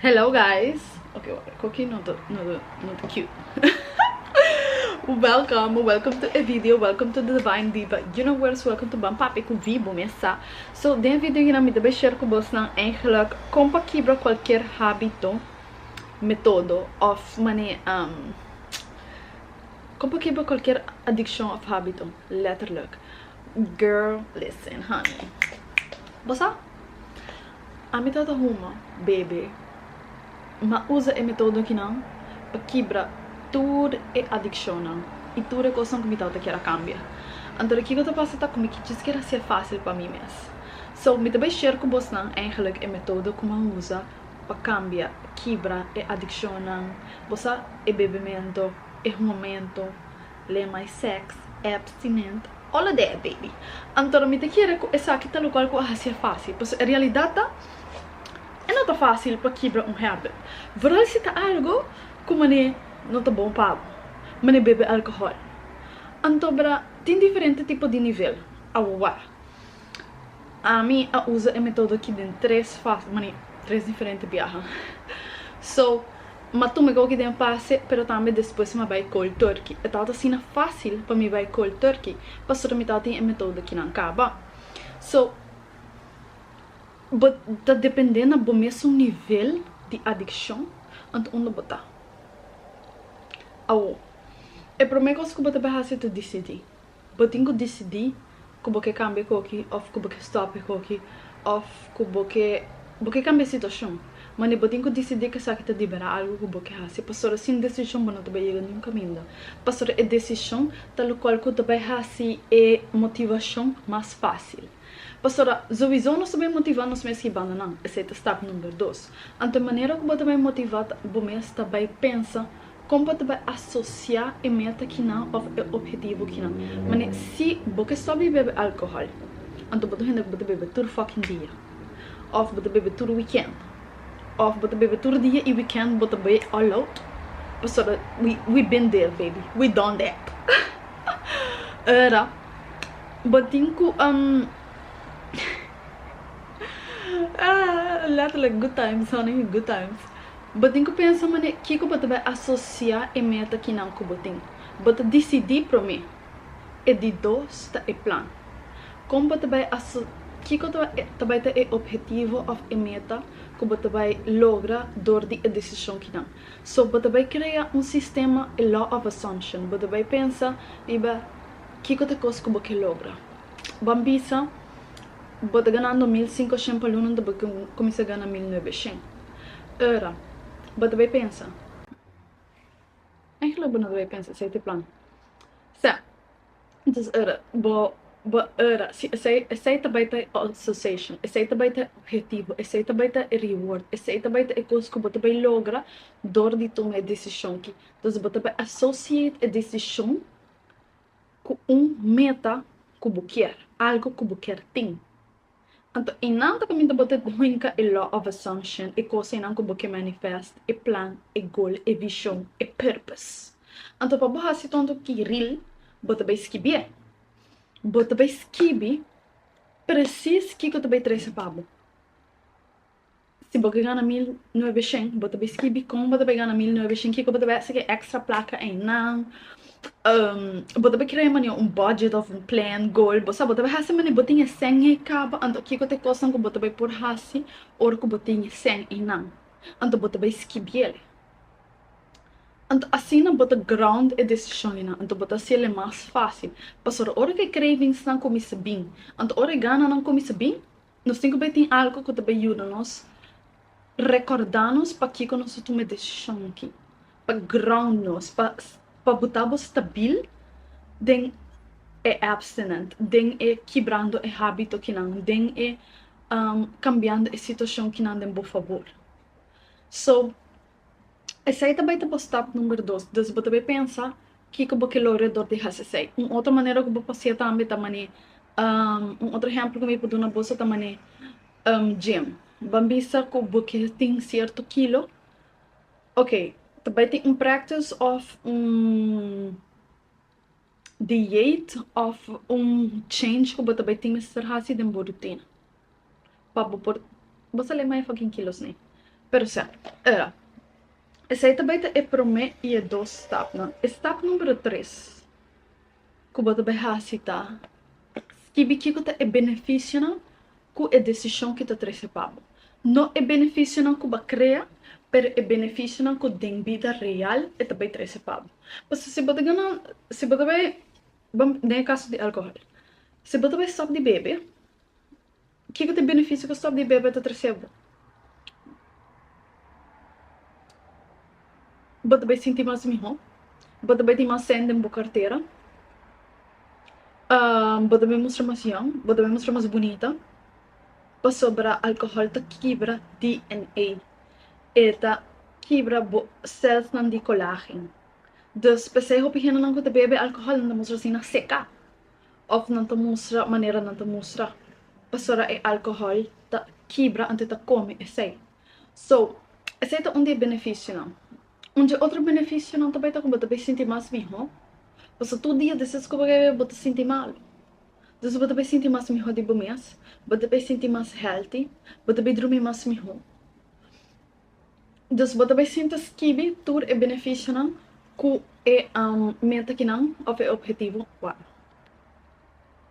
Hello guys. Okay, cookie not cute. welcome to a video, welcome to the Divine Diva Universe, welcome to Bampapi com Vibo Messa. So, den video hier met de share com vos dan eigenlijk compakibra qualquer hábito, metodo of compakibra qualquer addiction of hábito, letterlijk. Girl, listen, honey. Bossa? A metode huma, baby. Ma usa e metodo que não para quebrar tudo é adicção e tudo é coisa que me tá quer cambiar. Então aqui que eu passo tá comigo que diz que era ser fácil para mim mesmo. So me também share com você não eigenlijk é metodo como usa para cambiar, quebrar é adicção não. Você é bebimento, é momento, lê mais sexo, é abstinente. All of that, baby. Então me te quer essa aqui tá local com a ser fácil, pois a realidade é não tá fácil para quebrar hábito. Vooral se tá algo como não tá bom para mas bebe álcool. Então, tem diferente tipo de nível. A mim usa a método aqui de três diferentes viagens. So, mas tu me go que tem passe, pero também depois me vai cold turkey. É tal assim fácil para mim vai cold turkey, para me tá tem a método que não acaba. So, tá dependendo do mesmo nível de adicção ante onde botar. É para mim que você pode fazer tu decidir. Você tem que decidir que você cambia coque, ou que você stop coque, ou que você cambia a situação. Mas você tem que decidir que você quer liberar algo que você faz. Pastor, sem decisão você não vai chegar a nenhum caminho. Pastor, a decisão tal qual que você vai fazer é motivação mais fácil. Pastora, a visão não se vai motivar nos meus que abandonar. Esse é o step número 2. Então, a maneira que você vai motivar, você vai pensar como você vai associar a meta que não ou o objetivo que não. Mas se você só bebe álcool, então você ainda vai beber todo fucking dia. Ou você bebe todo weekend. Ou você bebe todo dia e weekend você bebe all out. Pastora, we been there, baby. We done that. Era, você tem que letterlijk good times, honey, good times. But tem que pensar, mano, que você vai associar a meta que não que você tem. Você decidir para mim. É de dois tá é plano. Como você vai associar, que você vai ter o objetivo ou a meta que você vai lograr door de decisão que não. So você vai criar sistema, a law of assumption. Você vai pensar, que você coisa que você logra. Bambisa, você ganhando 1.500 por ano, você começa a ganhar 1.900. Ora, você vai pensar. Eigenlijk você vai pensar, esse é o plano. Então, esse também tem association, esse também tem objetivo, esse também tem reward, esse também tem coisa que você vai lograr door de tomar decisão. Então, você vai associar a decisão com meta que você quer, algo que você quer ter. Então, innan que minta bote huinka a law of assumption, e coisa innan que você manifest, e plan, e goal, e visão, e purpose. Então, para você se tonto que real, você vai escrever. Você vai escrever preciso que você vai trazer para você. Se você ganha 1.900, você vai escrever como você vai ganhar 1.900, que você vai fazer extra placa em não. Você vai criar budget of plan, goal, você vai fazer você tem 100 e acaba, então que você coisa que você vai por fazer, ou que você tem 100 e não. Então você vai escrever. Então assim você ground a decisão, então você se é mais fácil. Pastor, hora que cravings não começa bem, então hora gana não começa bem, nós temos que ter algo que vai ajudar nós, recordar-nos para que nós tomamos decisão aqui, para ground nós, para botar stabil, den é abstinent, den é quebrando o hábito que não, den é cambiando a situação que não tem por favor. So, esse aí também é o step número 2. Então, você vai pensar que você logra de fazer. Uma outra maneira que você pode também, outro exemplo que eu posso dar você também gym. Bambisa que você tem certo quilo, ok, também tem practice of diet of change que você tem que fazer dentro da rotina. Para você ler mais fucking quilos, né? Pero certo, era. Aceita baita é para mim e é dois step, não? Step número 3. Que bota bem tá? Que biquíco é benefício, não? Que é decisão que tá trece pabo. Não é benefício não que ba cria, pero é benefício não que tem vida real e também trece pabo. Mas se bota ganhar, se bota bem, vamos, nem caso de álcool. Se bota bem stop de bebê, que é benefício que stop de bebê tá trece pabo? Bota bem sentir mais melhor, bota bem ter mais sende em boa carteira, bota bem mostrar mais young, bota bem mostrar mais bonita, para sobrar álcool tá quebra DNA. Eta quebra cells nan de colágeno. Dus pensei op begin não te bebe alcohol não mostra assim na seca. Of não te mostra maneira não te mostra. Passora é alcohol ta quebra ante ta come e sei. So, esse é um benefício não. Outro benefício não também tá como também sentir mais melhor. Passa todo dia desses que você bota sentir mal. Dus você vai sentir mais melhor de mês. Você vai sentir mais healthy. Você vai dormir mais melhor. Dus wat wij zien te skibi, tour é benefício não, que é meta que não, ou é objetivo, uau.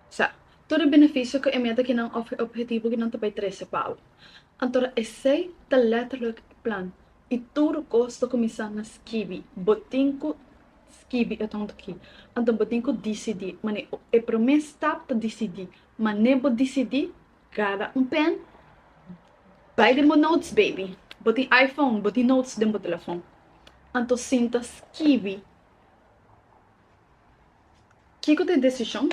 Sa, tour é benefício que é meta que não, ou é objetivo que não te vai trazer pau. Então, esse é letterlijk plan. E tour gosta começar na skibi, botinco skibi é tanto aqui. Então, botinco decidir, mas é para mim step para decidir, mas nem vou decidir, cada pen, by the notes baby. Boti iPhone, boti notes din po telefon. Anto sinta skibi. Kiko te decisão?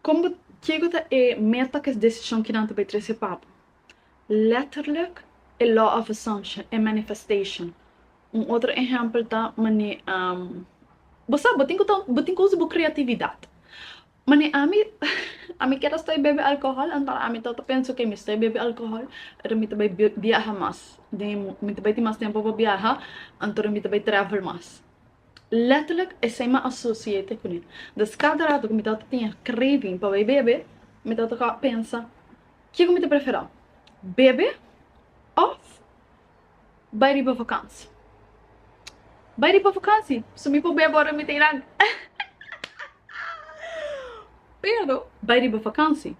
Como kiko te é meta que decisão que não te vai trazer papo? Letterlijk é law of assumption, é manifestation. Outro exemplo tá, mani você botin usa bo criatividade. Mani ami kira estoy bebe alcohol, antara ami toto penso que me estoy bebe alcohol, pero mi tabay viaja más. Mi tabay mais tempo para viajar, antara mi tabay travel mais. Letterlijk is zij maar associëren com isso. Dus cada rato que mi toto tinha craving para beber, mi toto pensa, que mi te prefere? Beber of bij die vakantie? Bij die vakantie, so mi po bebe agora mi tirang. Pero, bij die vakantie.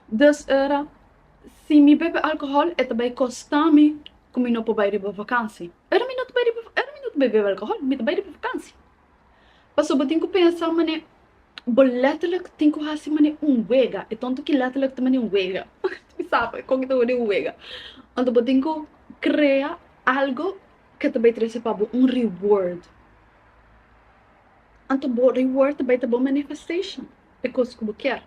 Dus era, se me bebe alcohol, é também costa-me que me não pode ir para vakantie. Era me não bebe alcohol, me também ir para vakantie. Passou, eu tenho que pensar, mané, letterlijk tenho que fazer, mané, wega. É tanto que letterlijk também wega. Sabe, como que eu wega. Então, eu tenho que criar algo que também traz para reward. Então, o reward também é uma manifestation. É coisa que eu quero.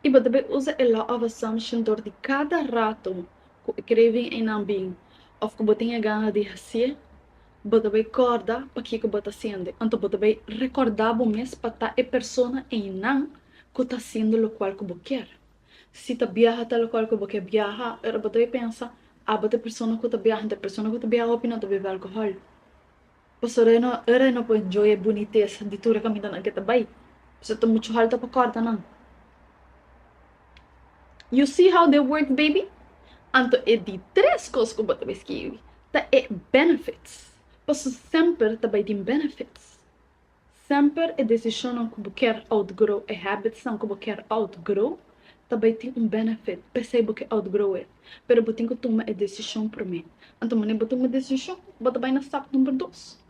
E você também usa a law of assumption de cada rato que craving em ambing. Ou que você tenha gana de fazer, você vai recordar para que você está fazendo. Então, você vai recordar mesmo para a pessoa em não que está fazendo o qual você quer. Se está viajando o qual você quer viajar, você vai pensar, você pessoa que está viajando, a pessoa que está viajando, não bebe alcohol. Mas eu não pode enjoy a boniteza de tudo que está aqui também. Você está muito alto para corda, não. You see how they work, baby? Então, é de três coisas que você vai escrever. Tá é benefits. Você sempre também tem benefits. Sempre é decisão que você quer outgrow, é habits que você quer outgrow, também tem benefit. Perceba que outgrow é. Pero você tem que tomar a decisão para mim. Então, quando você toma a decisão, você vai na step número 2.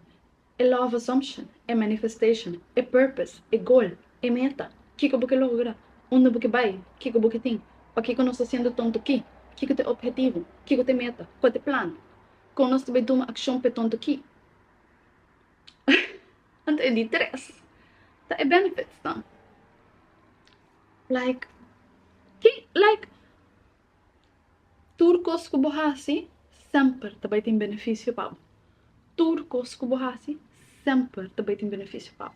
É law of assumption, é manifestation, é purpose, é goal, é meta. O que você logra? Onde você vai? O que você tem? Para que nós estamos sendo tonto aqui? O que é o objetivo? O que é a meta? Qual é o plano? Como nós também tomamos ação para tonto aqui? Então, é de três. É benefits, tá? Like, turcos que você sempre também tem benefício para turcos que você sempre também tem benefício para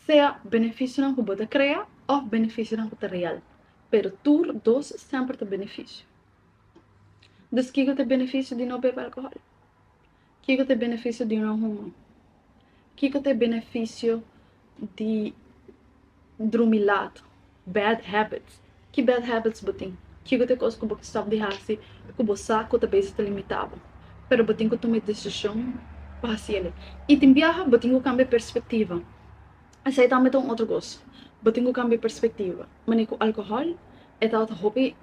seja benefício não que você cria ou benefício não que é real. Pero tur dos sempre tem benefício. Dus que tem benefício de não beber alcohol? Que tem benefício de não fumar? Que tem benefício de dormir lado? Bad habits. Que bad habits você tem? que eu te coisa que eu stop de hasi, que eu saco também está limitado. Pero eu tenho que tomar decisão para ele. E tem viaja, eu tenho que cambiar perspectiva. Essa aí também tem outra coisa. Eu tenho que cambiar perspectiva. Mas com álcool, é tal hobby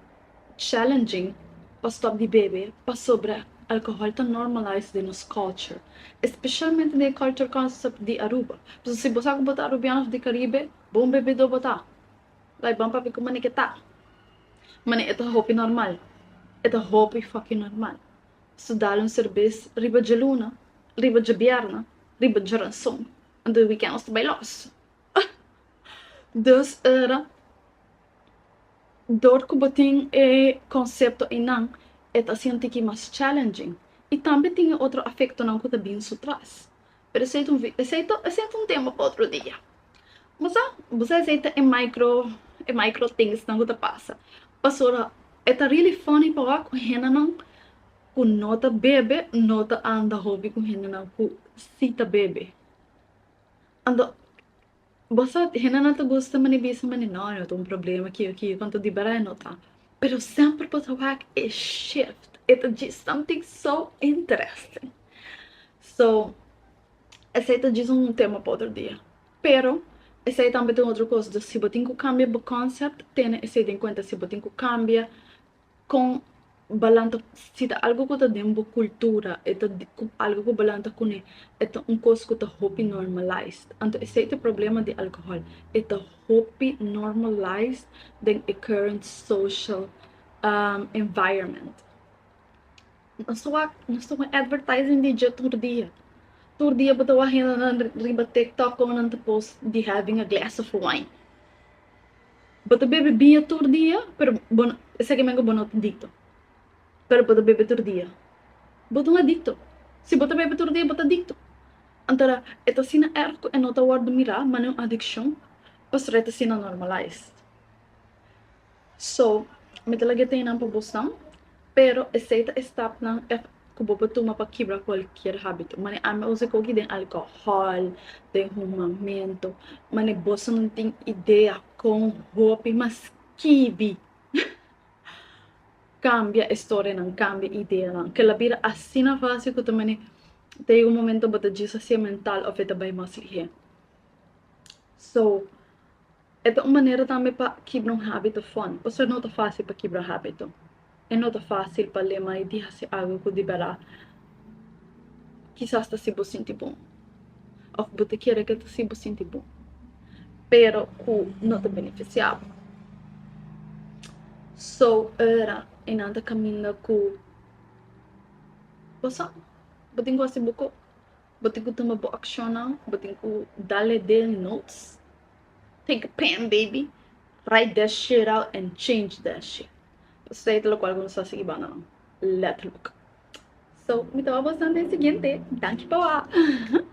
challenging para stop de beber, para sobre alcohol está normalized in nos culture, especialmente na culture concept de Aruba. Porque se você botar arubianos de Caribe, bom beber do botar. Lá vamos para ver como é que tá. Mas é hobby normal. É hobby fucking normal. Se dá um cerveja riba de luna, riba de bierna, riba de ransom. And the weekend is bij los. Dus era door que botin é conceito e não é assim que mais challenging e também tem outro aspecto não que também se traz. Pero aceito um tema para outro dia. Mas você aceita é micro things não que passa. Passora é really funny para com rena não com nota bebe nota anda hobby com rena não com cita bebe. Ando você não te gosta mas bisa mas não eu tenho um problema aqui quanto de bara nota. Pero sempre pode haver a shift. It's just something so interesting. So, aceita diz um tema para outro dia. Pero, aceita também tem outra coisa. Se você tem que cambiar o conceito, tem esse em conta. Se você tem que cambiar com balanta, se tá algo que está dentro da cultura, é algo que balanta com ele, é um coisa que está hobby normalized. Então, esse é o problema de álcool. É hobby normalized in a current social environment. Nós estamos advertising de todo dia. Todo dia eu estou rindo na riba TikTok como não te post de having a glass of wine. Bota bebe bia todo dia, pero esse que me não dito. Pero bota bebe todo dia. Bota um adicto. Se bota bebe todo dia, bota adicto. Antara, ito sina erko e nota word mirar, mas não addiction, pastor ito sina normalized. So, me talaga tayo ng pabusang, pero aceita stop ng kubobotuma para quebrar qualquer hábito. Mane ame usa ko den alcohol, den rumamento, mane bossa não tem ideia com roupa, mas kibi. Cambia a história, não cambia a ideia, não. Que la vida assim na fácil que também tem momento bota disso assim mental ou feita bem mais ligeiro. So, esta é uma maneira também para quebrar um hábito fun. Porque não é fácil para quebrar hábito. É não fácil para ler mais e fazer algo que liberar. Quizás se você sentir bom. Ou você quer que você se sentir bom. Pero que não te beneficiava. So, era em anda caminho com você. Você tem que fazer buco. Você tem que tomar boa ação. Você tem que darle notes. Take a pen, baby. Write that shit out and change that shit. Sei lo cual não está seguindo não. Let's look. So, me estava bastante seguinte. Thank you,